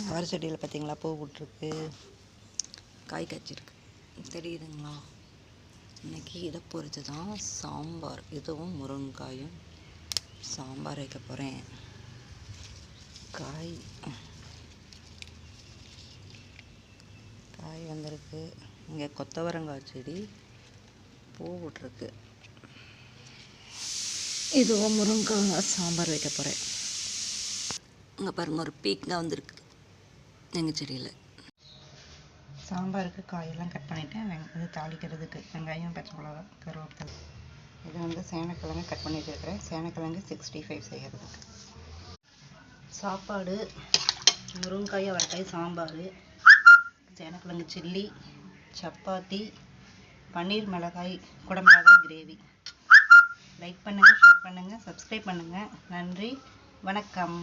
அவரை செடியில் பார்த்தீங்களா பூ விட்ருக்கு, காய் காய்ச்சிருக்கு, தெரியுதுங்களா? இன்றைக்கி இதை பொறுத்து தான் சாம்பார். இதுவும் முருங்கைக்காயும் சாம்பார் வைக்க போகிறேன். காய் வந்திருக்கு. இங்கே கொத்தவரங்காய் செடி பூ விட்ருக்கு. இதுவும் முருங்கைக்காய் சாம்பார் வைக்க போகிறேன். இங்கே பாருங்கள், ஒரு பீக்காக வந்திருக்கு எங்கள் செடியில். சாம்பாருக்கு காயெல்லாம் கட் பண்ணிவிட்டேன். இது தாளிக்கிறதுக்கு வெங்காயம், பச்சை மிளகா, கருவேப்பிலை. இது வந்து சேனக்கிழங்கு கட் பண்ணி வச்சுருக்கிறேன். சேனக்கிழங்கு 65 செய்கிறதுக்கு. சாப்பாடு முருங்கைக்காய், அவரைக்காய் சாம்பார், சேனக்கிழங்கு சில்லி, சப்பாத்தி, பன்னீர் மிளகாய், குடமிளகாய் கிரேவி. லைக் பண்ணுங்கள், ஷேர் பண்ணுங்கள், சப்ஸ்கிரைப் பண்ணுங்கள். நன்றி, வணக்கம்.